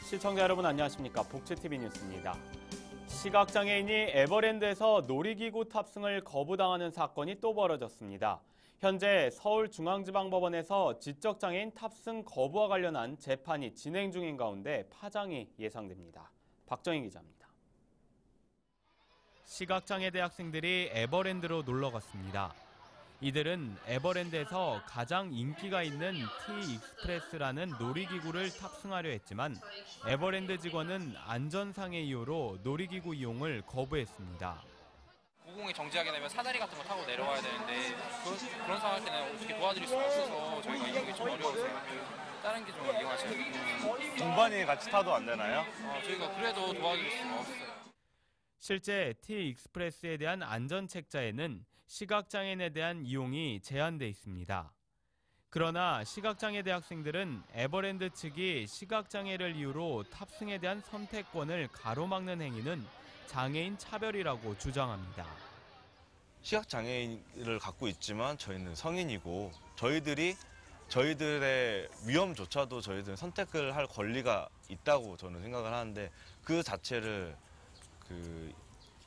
시청자 여러분 안녕하십니까. 복지TV 뉴스입니다. 시각장애인이 에버랜드에서 놀이기구 탑승을 거부당하는 사건이 또 벌어졌습니다. 현재 서울중앙지방법원에서 지적장애인 탑승 거부와 관련한 재판이 진행 중인 가운데 파장이 예상됩니다. 박정인 기자입니다. 시각장애 대학생들이 에버랜드로 놀러 갔습니다. 이들은 에버랜드에서 가장 인기가 있는 T-익스프레스라는 놀이기구를 탑승하려 했지만 에버랜드 직원은 안전상의 이유로 놀이기구 이용을 거부했습니다. 고공에 정지하게 되면 사다리 같은 거 타고 내려와야 되는데 그런 상황일 때는 어떻게 도와드릴 수가 없어서 저희가 이용이 좀 어려워서요. 다른 게 좀 이용하셔야 돼요. 동반이 같이 타도 안 되나요? 저희가 그래도 도와드릴 수가 없어요. 실제 T-익스프레스에 대한 안전책자에는 시각장애인에 대한 이용이 제한돼 있습니다. 그러나 시각장애 대학생들은 에버랜드 측이 시각장애를 이유로 탑승에 대한 선택권을 가로막는 행위는 장애인 차별이라고 주장합니다. 시각장애인을 갖고 있지만 저희는 성인이고 저희들의 위험조차도 저희들은 선택을 할 권리가 있다고 저는 생각을 하는데 그 자체를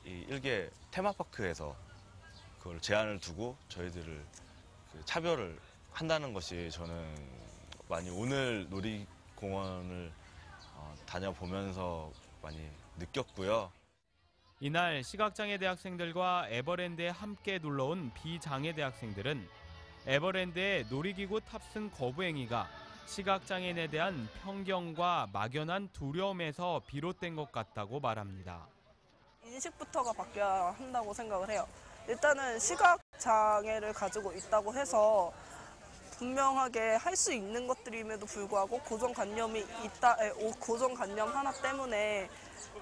일개 테마파크에서 그걸 제한을 두고 저희들을 차별을 한다는 것이 저는 많이 오늘 놀이공원을 다녀보면서 많이 느꼈고요. 이날 시각장애 대학생들과 에버랜드에 함께 놀러온 비장애 대학생들은 에버랜드의 놀이기구 탑승 거부 행위가 시각장애인에 대한 편견과 막연한 두려움에서 비롯된 것 같다고 말합니다. 인식부터가 바뀌어야 한다고 생각을 해요. 일단은 시각장애를 가지고 있다고 해서 분명하게 할 수 있는 것들임에도 불구하고 고정관념이 고정관념 하나 때문에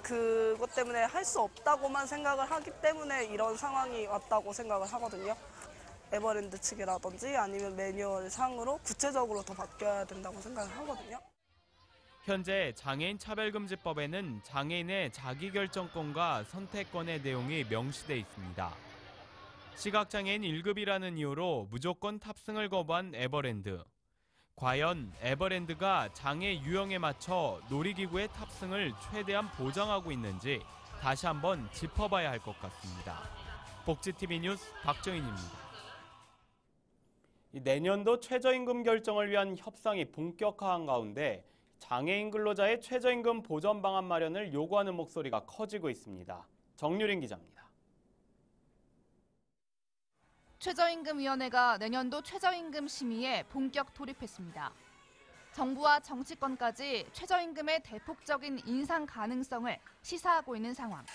그것 때문에 할 수 없다고만 생각을 하기 때문에 이런 상황이 왔다고 생각을 하거든요. 에버랜드 측이라든지 아니면 매뉴얼 상으로 구체적으로 더 바뀌어야 된다고 생각을 하거든요. 현재 장애인 차별금지법에는 장애인의 자기결정권과 선택권의 내용이 명시돼 있습니다. 시각장애인 1급이라는 이유로 무조건 탑승을 거부한 에버랜드. 과연 에버랜드가 장애 유형에 맞춰 놀이기구의 탑승을 최대한 보장하고 있는지 다시 한번 짚어봐야 할 것 같습니다. 복지TV 뉴스 박정인입니다. 내년도 최저임금 결정을 위한 협상이 본격화한 가운데 장애인 근로자의 최저임금 보전 방안 마련을 요구하는 목소리가 커지고 있습니다. 정유린 기자입니다. 최저임금위원회가 내년도 최저임금 심의에 본격 돌입했습니다. 정부와 정치권까지 최저임금의 대폭적인 인상 가능성을 시사하고 있는 상황.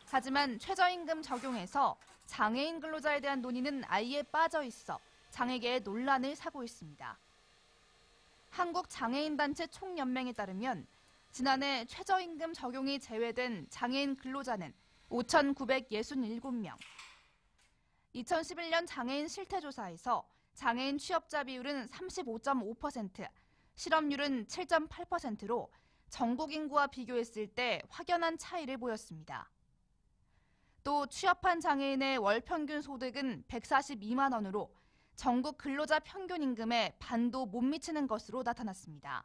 하지만 최저임금 적용에서 장애인 근로자에 대한 논의는 아예 빠져 있어 장애계의 논란을 사고 있습니다. 한국장애인단체 총연맹에 따르면 지난해 최저임금 적용이 제외된 장애인 근로자는 5,967명. 2011년 장애인 실태조사에서 장애인 취업자 비율은 35.5%, 실업률은 7.8%로 전국 인구와 비교했을 때 확연한 차이를 보였습니다. 또 취업한 장애인의 월 평균 소득은 142만 원으로 전국 근로자 평균 임금에 반도 못 미치는 것으로 나타났습니다.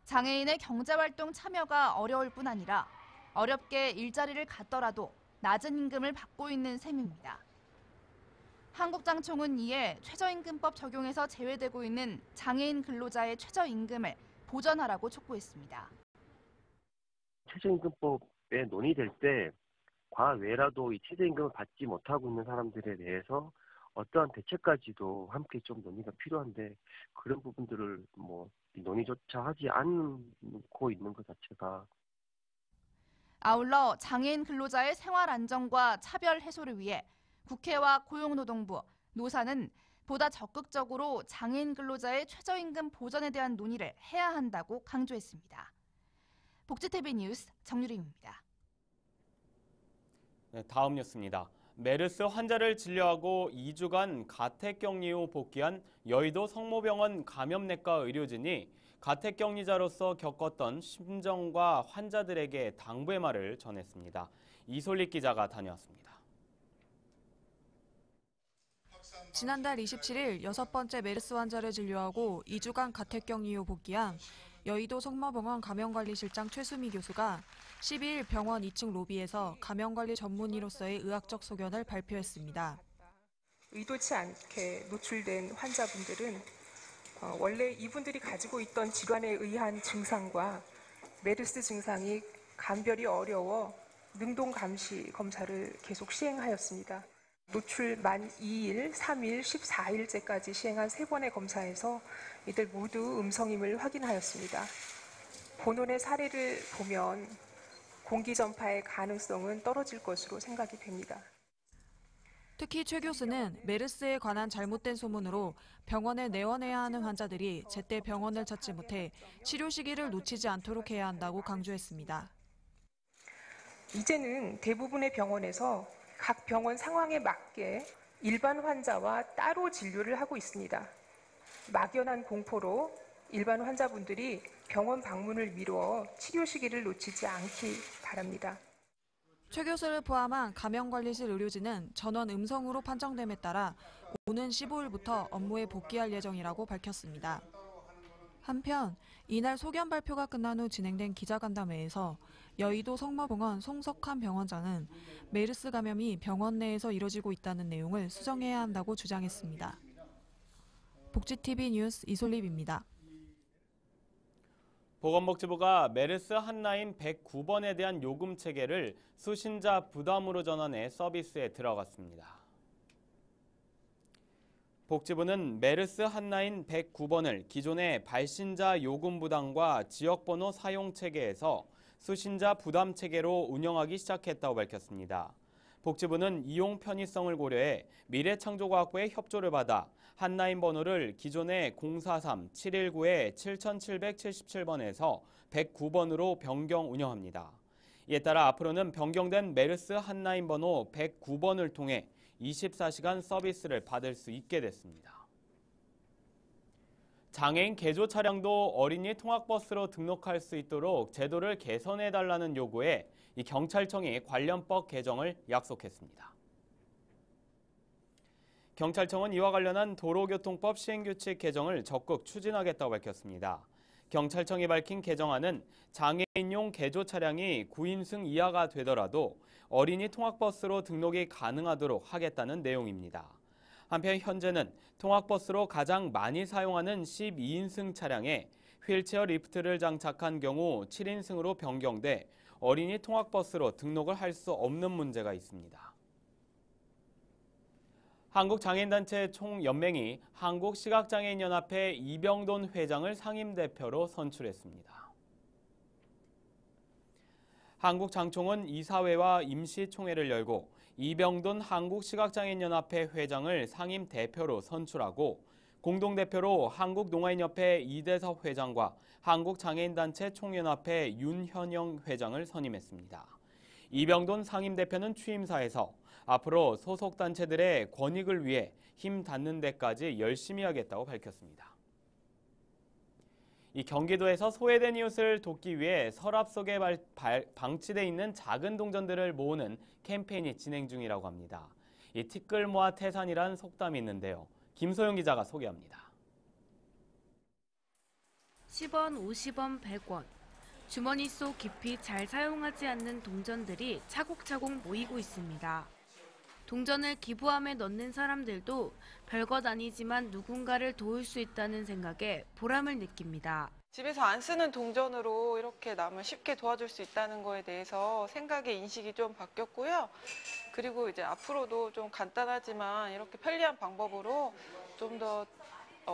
장애인의 경제활동 참여가 어려울 뿐 아니라 어렵게 일자리를 갖더라도 낮은 임금을 받고 있는 셈입니다. 한국장총은 이에 최저임금법 적용에서 제외되고 있는 장애인 근로자의 최저임금을 보전하라고 촉구했습니다. 최저임금법에 논의될 때 과외라도 이 최저임금을 받지 못하고 있는 사람들에 대해서 어떠한 대책까지도 함께 좀 논의가 필요한데 그런 부분들을 논의조차 하지 않고 있는 것 자체가. 아울러 장애인 근로자의 생활 안정과 차별 해소를 위해 국회와 고용노동부, 노사는 보다 적극적으로 장애인 근로자의 최저임금 보전에 대한 논의를 해야 한다고 강조했습니다. 복지TV 뉴스 정유림입니다. 네, 다음 뉴스입니다. 메르스 환자를 진료하고 2주간 가택격리 후 복귀한 여의도 성모병원 감염내과 의료진이 가택격리자로서 겪었던 심정과 환자들에게 당부의 말을 전했습니다. 이솔리 기자가 다녀왔습니다. 지난달 27일 6번째 메르스 환자를 진료하고 2주간 가택격리 후 복귀한 여의도 성모병원 감염관리실장 최수미 교수가 12일 병원 2층 로비에서 감염관리 전문의로서의 의학적 소견을 발표했습니다. 의도치 않게 노출된 환자분들은 원래 이분들이 가지고 있던 질환에 의한 증상과 메르스 증상이 감별이 어려워 능동 감시 검사를 계속 시행하였습니다. 노출 만 2일, 3일, 14일째까지 시행한 3번의 검사에서 이들 모두 음성임을 확인하였습니다. 본원의 사례를 보면 공기 전파의 가능성은 떨어질 것으로 생각이 됩니다. 특히 최 교수는 메르스에 관한 잘못된 소문으로 병원에 내원해야 하는 환자들이 제때 병원을 찾지 못해 치료 시기를 놓치지 않도록 해야 한다고 강조했습니다. 이제는 대부분의 병원에서 각 병원 상황에 맞게 일반 환자와 따로 진료를 하고 있습니다. 막연한 공포로 일반 환자분들이 병원 방문을 미루어 치료 시기를 놓치지 않기 바랍니다. 최 교수를 포함한 감염관리실 의료진은 전원 음성으로 판정됨에 따라 오는 15일부터 업무에 복귀할 예정이라고 밝혔습니다. 한편 이날 소견 발표가 끝난 후 진행된 기자간담회에서 여의도 성모병원 송석환 병원장은 메르스 감염이 병원 내에서 이뤄지고 있다는 내용을 수정해야 한다고 주장했습니다. 복지TV 뉴스 이솔립입니다. 보건복지부가 메르스 한라인 109번에 대한 요금 체계를 수신자 부담으로 전환해 서비스에 들어갔습니다. 복지부는 메르스 한라인 109번을 기존의 발신자 요금 부담과 지역번호 사용 체계에서 수신자 부담 체계로 운영하기 시작했다고 밝혔습니다. 복지부는 이용 편의성을 고려해 미래창조과학부의 협조를 받아 한라인 번호를 기존의 043-719-7777번에서 109번으로 변경 운영합니다. 이에 따라 앞으로는 변경된 메르스 한라인 번호 109번을 통해 24시간 서비스를 받을 수 있게 됐습니다. 장애인 개조 차량도 어린이 통학버스로 등록할 수 있도록 제도를 개선해달라는 요구에 경찰청이 관련법 개정을 약속했습니다. 경찰청은 이와 관련한 도로교통법 시행규칙 개정을 적극 추진하겠다고 밝혔습니다. 경찰청이 밝힌 개정안은 장애인용 개조 차량이 9인승 이하가 되더라도 어린이 통학버스로 등록이 가능하도록 하겠다는 내용입니다. 한편 현재는 통학버스로 가장 많이 사용하는 12인승 차량에 휠체어 리프트를 장착한 경우 7인승으로 변경돼 어린이 통학버스로 등록을 할 수 없는 문제가 있습니다. 한국장애인단체 총연맹이 한국시각장애인연합회 이병돈 회장을 상임대표로 선출했습니다. 한국장총은 이사회와 임시총회를 열고 이병돈 한국시각장애인연합회 회장을 상임대표로 선출하고 공동대표로 한국농아인협회 이대섭 회장과 한국장애인단체 총연합회 윤현영 회장을 선임했습니다. 이병돈 상임대표는 취임사에서 앞으로 소속단체들의 권익을 위해 힘 닿는 데까지 열심히 하겠다고 밝혔습니다. 이 경기도에서 소외된 이웃을 돕기 위해 서랍 속에 방치돼 있는 작은 동전들을 모으는 캠페인이 진행 중이라고 합니다. 이 티끌 모아 태산이란 속담이 있는데요. 김소영 기자가 소개합니다. 10원, 50원, 100원. 주머니 속 깊이 잘 사용하지 않는 동전들이 차곡차곡 모이고 있습니다. 동전을 기부함에 넣는 사람들도 별것 아니지만 누군가를 도울 수 있다는 생각에 보람을 느낍니다. 집에서 안 쓰는 동전으로 이렇게 남을 쉽게 도와줄 수 있다는 거에 대해서 생각의 인식이 좀 바뀌었고요. 그리고 이제 앞으로도 좀 간단하지만 이렇게 편리한 방법으로 좀 더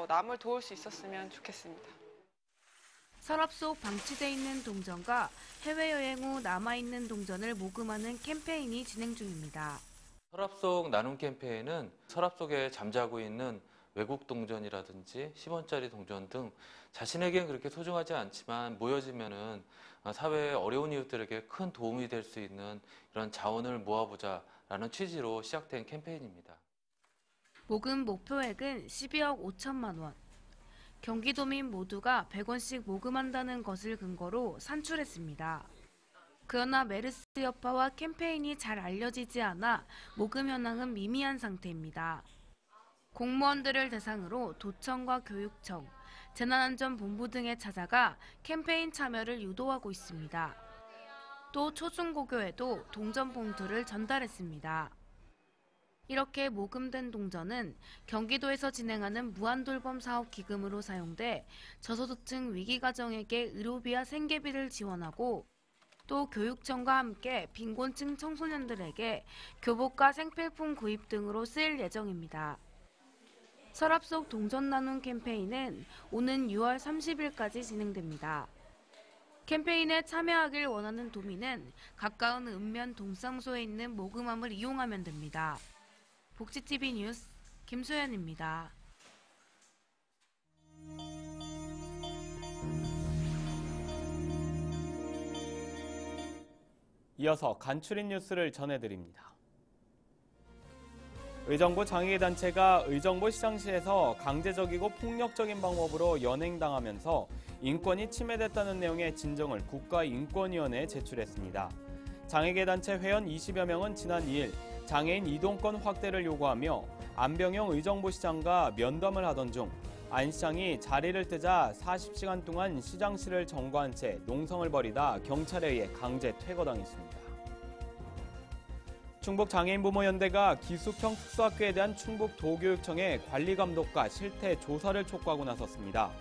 남을 도울 수 있었으면 좋겠습니다. 서랍 속 방치돼 있는 동전과 해외여행 후 남아있는 동전을 모금하는 캠페인이 진행 중입니다. 서랍 속 나눔 캠페인은 서랍 속에 잠자고 있는 외국 동전이라든지 10원짜리 동전 등 자신에겐 그렇게 소중하지 않지만 모여지면은 사회의 어려운 이웃들에게 큰 도움이 될 수 있는 이런 자원을 모아보자라는 취지로 시작된 캠페인입니다. 모금 목표액은 12억 5천만 원. 경기도민 모두가 100원씩 모금한다는 것을 근거로 산출했습니다. 그러나 메르스 여파와 캠페인이 잘 알려지지 않아 모금 현황은 미미한 상태입니다. 공무원들을 대상으로 도청과 교육청, 재난안전본부 등에 찾아가 캠페인 참여를 유도하고 있습니다. 또 초중고교에도 동전 봉투를 전달했습니다. 이렇게 모금된 동전은 경기도에서 진행하는 무한돌봄 사업 기금으로 사용돼 저소득층 위기가정에게 의료비와 생계비를 지원하고 또 교육청과 함께 빈곤층 청소년들에게 교복과 생필품 구입 등으로 쓰일 예정입니다. 서랍 속 동전 나눔 캠페인은 오는 6월 30일까지 진행됩니다. 캠페인에 참여하길 원하는 도민은 가까운 읍면 동상소에 있는 모금함을 이용하면 됩니다. 복지TV 뉴스 김소연입니다. 이어서 간추린 뉴스를 전해드립니다. 의정부 장애단체가 의정부 시장시에서 강제적이고 폭력적인 방법으로 연행당하면서 인권이 침해됐다는 내용의 진정을 국가인권위원회에 제출했습니다. 장애계단체 회원 20여 명은 지난 2일 장애인 이동권 확대를 요구하며 안병영 의정부시장과 면담을 하던 중 안 시장이 자리를 뜨자 40시간 동안 시장실을 점거한 채 농성을 벌이다 경찰에 의해 강제 퇴거당했습니다. 충북장애인부모연대가 기숙형 특수학교에 대한 충북도교육청의 관리감독과 실태 조사를 촉구하고 나섰습니다.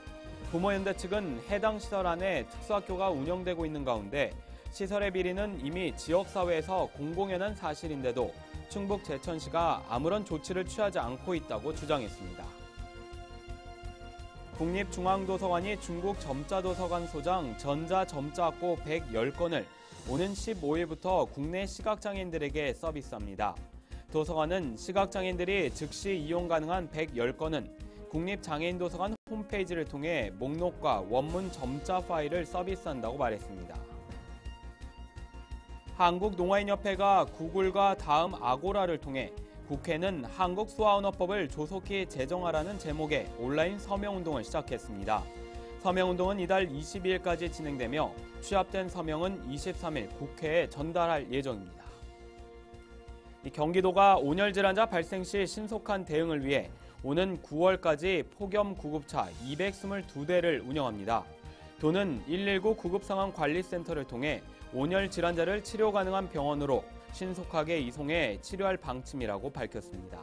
부모연대 측은 해당 시설 안에 특수학교가 운영되고 있는 가운데 시설의 비리는 이미 지역사회에서 공공연한 사실인데도 충북 제천시가 아무런 조치를 취하지 않고 있다고 주장했습니다. 국립중앙도서관이 중국 점자도서관 소장 전자점자학보 110건을 오는 15일부터 국내 시각장애인들에게 서비스합니다. 도서관은 시각장애인들이 즉시 이용 가능한 110건은 국립장애인도서관 홈페이지를 통해 목록과 원문 점자 파일을 서비스한다고 말했습니다. 한국농아인협회가 구글과 다음 아고라를 통해 국회는 한국수화언어법을 조속히 제정하라는 제목의 온라인 서명운동을 시작했습니다. 서명운동은 이달 22일까지 진행되며 취합된 서명은 23일 국회에 전달할 예정입니다. 경기도가 온열 질환자 발생 시 신속한 대응을 위해 오는 9월까지 폭염 구급차 222대를 운영합니다. 도는 119 구급상황관리센터를 통해 온열 질환자를 치료 가능한 병원으로 신속하게 이송해 치료할 방침이라고 밝혔습니다.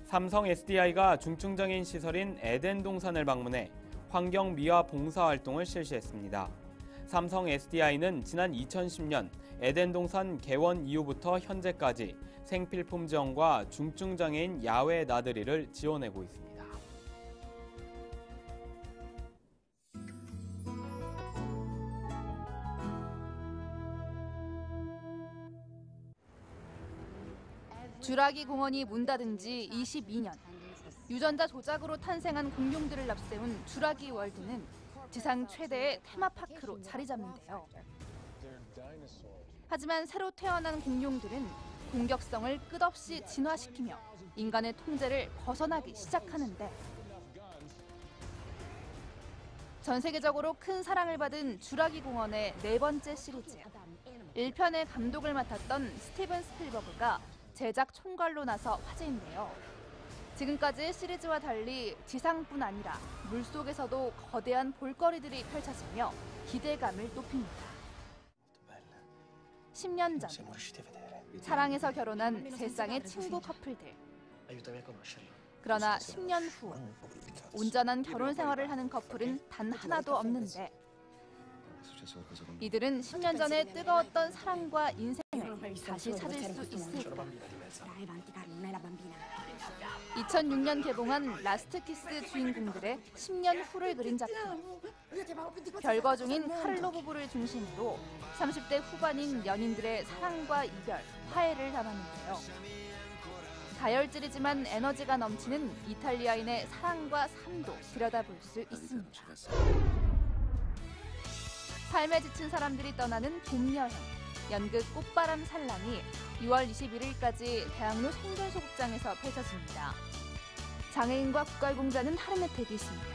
삼성 SDI가 중증장애인 시설인 에덴동산을 방문해 환경 미화 봉사 활동을 실시했습니다. 삼성 SDI는 지난 2010년 에덴동산 개원 이후부터 현재까지 생필품 지원과 중증장애인 야외 나들이를 지원하고 있습니다. 주라기 공원이 문 닫은 지 22년. 유전자 조작으로 탄생한 공룡들을 앞세운 주라기 월드는 지상 최대의 테마파크로 자리 잡는데요. 하지만 새로 태어난 공룡들은 공격성을 끝없이 진화시키며 인간의 통제를 벗어나기 시작하는데 전 세계적으로 큰 사랑을 받은 주라기 공원의 네 번째 시리즈. 1편의 감독을 맡았던 스티븐 스필버그가 제작 총괄로 나서 화제인데요. 지금까지의 시리즈와 달리 지상뿐 아니라 물속에서도 거대한 볼거리들이 펼쳐지며 기대감을 높입니다. 10년 전, 사랑해서 결혼한 세 쌍의 친구 커플들. 그러나 10년 후, 온전한 결혼 생활을 하는 커플은 단 하나도 없는데 이들은 10년 전에 뜨거웠던 사랑과 인생을 다시 찾을 수 있을까? 2006년 개봉한 라스트 키스 주인공들의 10년 후를 그린 작품. 별거 중인 카를로 부부를 중심으로 30대 후반인 연인들의 사랑과 이별, 화해를 담았는데요. 다혈질이지만 에너지가 넘치는 이탈리아인의 사랑과 삶도 들여다볼 수 있습니다. 삶에 지친 사람들이 떠나는 봄 여행, 연극 꽃바람 산란이 6월 21일까지 대학로 송전소극장에서 펼쳐집니다. 장애인과 국가공자는 하루 혜택이 있습니다.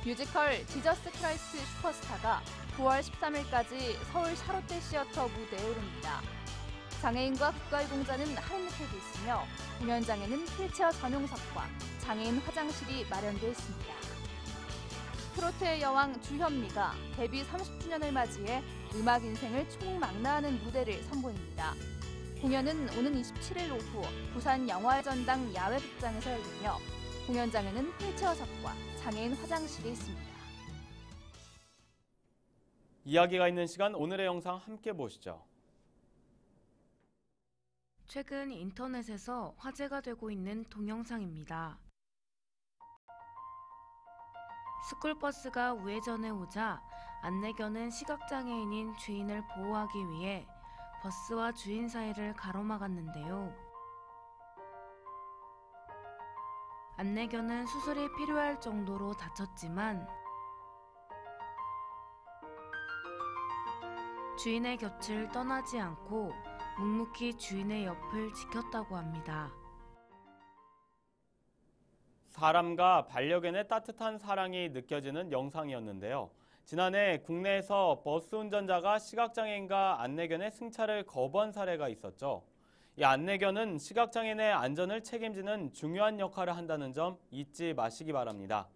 뮤지컬 지저스 크라이스트 슈퍼스타가 9월 13일까지 서울 샤롯데 시어터 무대에 오릅니다. 장애인과 국가유공자는 하얀색이 있으며 공연장에는 휠체어 전용석과 장애인 화장실이 마련되어 있습니다. 트로트의 여왕 주현미가 데뷔 30주년을 맞이해 음악 인생을 총망라하는 무대를 선보입니다. 공연은 오는 27일 오후 부산 영화의 전당 야외극장에서 열리며 공연장에는 휠체어석과 장애인 화장실이 있습니다. 이야기가 있는 시간 오늘의 영상 함께 보시죠. 최근 인터넷에서 화제가 되고 있는 동영상입니다. 스쿨버스가 우회전해 오자 안내견은 시각장애인인 주인을 보호하기 위해 버스와 주인 사이를 가로막았는데요. 안내견은 수술이 필요할 정도로 다쳤지만 주인의 곁을 떠나지 않고 묵묵히 주인의 옆을 지켰다고 합니다. 사람과 반려견의 따뜻한 사랑이 느껴지는 영상이었는데요. 지난해 국내에서 버스 운전자가 시각장애인과 안내견의 승차를 거부한 사례가 있었죠. 이 안내견은 시각장애인의 안전을 책임지는 중요한 역할을 한다는 점 잊지 마시기 바랍니다.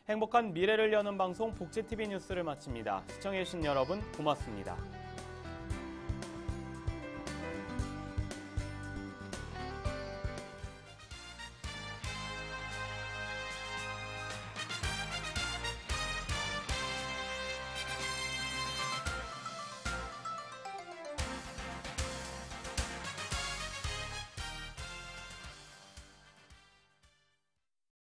행복한 미래를 여는 방송 복지TV 뉴스를 마칩니다. 시청해주신 여러분 고맙습니다.